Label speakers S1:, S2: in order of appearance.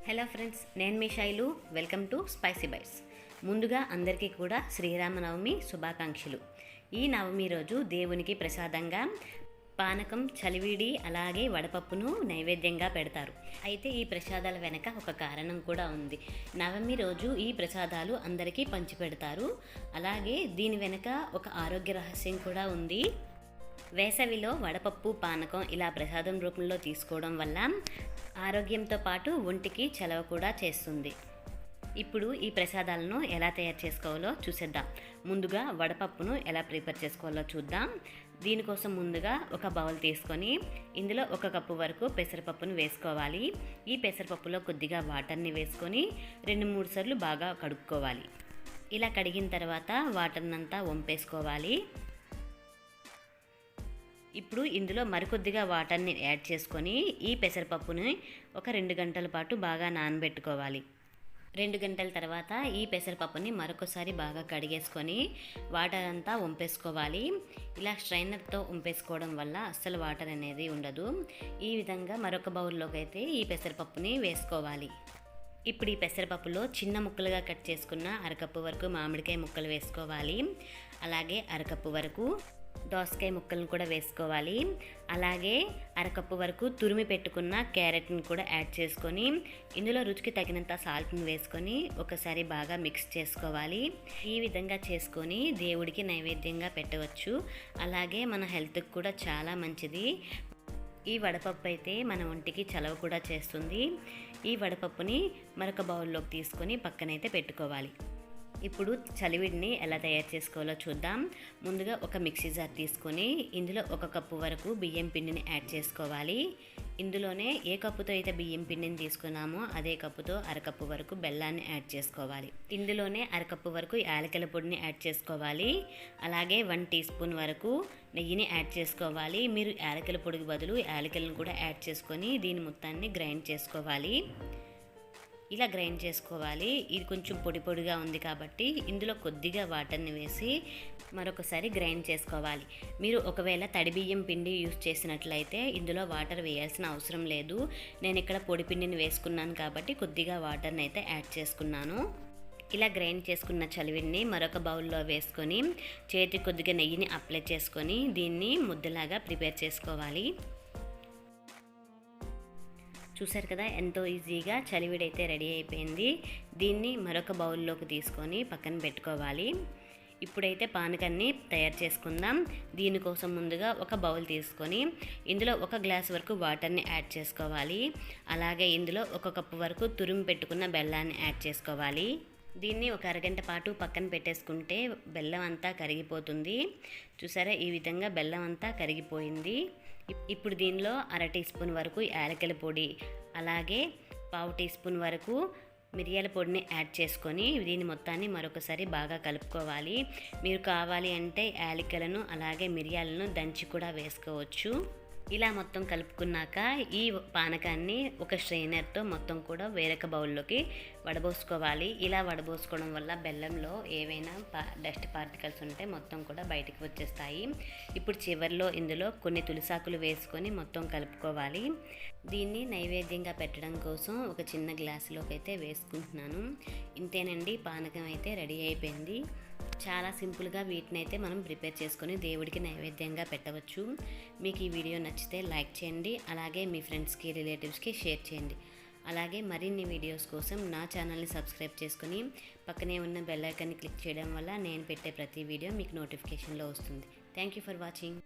S1: Hello friends, నేను మీ Shailu. Welcome to Spicy Bites. ముందుగా అందరికీ కూడా శ్రీరామనవమి శుభాకాంక్షలు. ఈ నవమి రోజు దేవునికి ప్రసాదంగా పానకం, చలివిడి అలాగే వడపప్పును నైవేద్యంగా పెడతారు. అయితే ఈ ప్రసాదాల వెనక ఒక కారణం కూడా ఉంది. నవమి రోజు ఈ ప్రసాదాలు అందరికీ పంచిపెడతారు. అలాగే దీని వెనక ఒక ఆరోగ్య రహస్యం కూడా ఉంది. వేసవిలో వడపప్పు, పానకం ఇలా ప్రసాదం రూపంలో తీసుకోవడం వల్ల ఆరోగ్యంతో పాటు ఒంటికి చలవ కూడా చేస్తుంది. ఇప్పుడు ఈ ప్రసాదాలను ఎలా తయారు చేసుకోవాలో చూసేద్దాం. ముందుగా వడపప్పును ఎలా ప్రిపేర్ చేసుకోవాలో చూద్దాం. దీనికోసం ముందుగా ఒక బౌల్ తీసుకొని ఇందులో 1 కప్పు వరకు పెసరపప్పును వేసుకోవాలి. ఈ పెసరపప్పులో కొద్దిగా వాటర్ని వేసుకొని 2-3 సార్లు బాగా కడుక్కోవాలి. ఇలా కడిగిన తర్వాత వాటర్నంతా వంపేసుకోవాలి. ఇప్పుడు ఇందులో మరికొద్దిగా వాటర్ని యాడ్ చేసుకొని ఈ పెసరపప్పుని ఒక 2 గంటల పాటు బాగా నానబెట్టుకోవాలి. 2 గంటల తర్వాత ఈ పెసరపప్పుని మరొకసారి బాగా కడిగేసుకొని వాటర్ అంతా వంపేసుకోవాలి. ఇలా స్ట్రైనర్తో వంపేసుకోవడం వల్ల అస్సలు వాటర్ అనేది ఉండదు. ఈ విధంగా మరొక బౌల్లోకి అయితే ఈ పెసరపప్పుని వేసుకోవాలి. ఇప్పుడు ఈ పెసరపప్పులో చిన్న ముక్కలుగా కట్ చేసుకున్న 1/2 కప్పు వరకు మామిడికాయ ముక్కలు వేసుకోవాలి. అలాగే 1/2 కప్పు వరకు దోసకాయ ముక్కలను కూడా వేసుకోవాలి. అలాగే 1/2 కప్పు వరకు తురిమి పెట్టుకున్న క్యారెట్ని కూడా యాడ్ చేసుకొని ఇందులో రుచికి తగినంత సాల్ట్ని వేసుకొని ఒకసారి బాగా మిక్స్ చేసుకోవాలి. ఈ విధంగా చేసుకొని దేవుడికి నైవేద్యంగా పెట్టవచ్చు. అలాగే మన హెల్త్కి కూడా చాలా మంచిది. ఈ వడపప్పు అయితే మన ఒంటికి చలవ కూడా చేస్తుంది. ఈ వడపప్పుని మరొక బౌల్లోకి తీసుకొని పక్కనైతే పెట్టుకోవాలి. ఇప్పుడు చలివిడిని ఎలా తయారు చేసుకోవాలో చూద్దాం. ముందుగా ఒక మిక్సీ జార్ తీసుకొని ఇందులో 1 కప్పు వరకు బియ్యం పిండిని యాడ్ చేసుకోవాలి. ఇందులోనే ఏ కప్పుతో అయితే బియ్యం పిండిని తీసుకున్నామో అదే కప్పుతో 1/2 కప్పు వరకు బెల్లాన్ని యాడ్ చేసుకోవాలి. ఇందులోనే 1/2 కప్పు వరకు యాలకుల పొడిని యాడ్ చేసుకోవాలి. అలాగే 1 టీ స్పూన్ వరకు నెయ్యిని యాడ్ చేసుకోవాలి. మీరు యాలకుల పొడికి బదులు యాలకులను కూడా యాడ్ చేసుకొని దీని మొత్తాన్ని గ్రైండ్ చేసుకోవాలి. ఇలా గ్రైండ్ చేసుకోవాలి. ఇది కొంచెం పొడి పొడిగా ఉంది కాబట్టి ఇందులో కొద్దిగా వాటర్ని వేసి మరొకసారి గ్రైండ్ చేసుకోవాలి. మీరు ఒకవేళ తడి బియ్యం పిండి యూస్ చేసినట్లయితే ఇందులో వాటర్ వేయాల్సిన అవసరం లేదు. నేను ఇక్కడ పొడి పిండిని వేసుకున్నాను కాబట్టి కొద్దిగా వాటర్ని అయితే యాడ్ చేసుకున్నాను. ఇలా గ్రైండ్ చేసుకున్న చలివిడిని మరొక బౌల్లో వేసుకొని చేతికి కొద్దిగా నెయ్యిని అప్లై చేసుకొని దీన్ని ముద్దలాగా ప్రిపేర్ చేసుకోవాలి. చూసారు కదా, ఎంతో ఈజీగా చలివిడి అయితే రెడీ అయిపోయింది. దీన్ని మరొక బౌల్లోకి తీసుకొని పక్కన పెట్టుకోవాలి. ఇప్పుడైతే పానకాన్ని తయారు చేసుకుందాం. దీనికోసం ముందుగా ఒక బౌల్ తీసుకొని ఇందులో 1 గ్లాస్ వరకు వాటర్ని యాడ్ చేసుకోవాలి. అలాగే ఇందులో 1 కప్పు వరకు తురిమి పెట్టుకున్న బెల్లాన్ని యాడ్ చేసుకోవాలి. దీన్ని ఒక అరగంట పాటు పక్కన పెట్టేసుకుంటే బెల్లం అంతా కరిగిపోతుంది. చూసారా, ఈ విధంగా బెల్లం అంతా కరిగిపోయింది. ఇప్పుడు దీనిలో 1/2 టీ స్పూన్ వరకు యాలకుల పొడి, అలాగే 1/2 టీ స్పూన్ వరకు మిరియాల పొడిని యాడ్ చేసుకొని దీని మొత్తాన్ని మరొకసారి బాగా కలుపుకోవాలి. మీరు కావాలి అంటే యాలకులను అలాగే మిరియాలను దంచి కూడా వేసుకోవచ్చు. ఇలా మొత్తం కలుపుకున్నాక ఈ పానకాన్ని ఒక స్ట్రైనర్తో మొత్తం కూడా వేరొక బౌల్లోకి వడబోసుకోవాలి. ఇలా వడబోసుకోవడం వల్ల బెల్లంలో ఏవైనా డస్ట్ పార్టికల్స్ ఉంటే మొత్తం కూడా బయటికి వచ్చేస్తాయి. ఇప్పుడు చివరిలో ఇందులో కొన్ని తులసాకులు వేసుకొని మొత్తం కలుపుకోవాలి. దీన్ని నైవేద్యంగా పెట్టడం కోసం ఒక చిన్న గ్లాసులోకి అయితే వేసుకుంటున్నాను. ఇంతేనండి, పానకం అయితే రెడీ అయిపోయింది. చాలా సింపుల్గా వీటిని అయితే మనం ప్రిపేర్ చేసుకొని దేవుడికి నైవేద్యంగా పెట్టవచ్చు. మీకు ఈ వీడియో నచ్చితే లైక్ చేయండి. అలాగే మీ ఫ్రెండ్స్కి, రిలేటివ్స్కి షేర్ చేయండి. అలాగే మరిన్ని వీడియోస్ కోసం నా ఛానల్ని సబ్స్క్రైబ్ చేసుకొని పక్కనే ఉన్న బెల్ ఐకాన్ని క్లిక్ చేయడం వల్ల నేను పెట్టే ప్రతి వీడియో మీకు నోటిఫికేషన్లో వస్తుంది. Thank you for watching.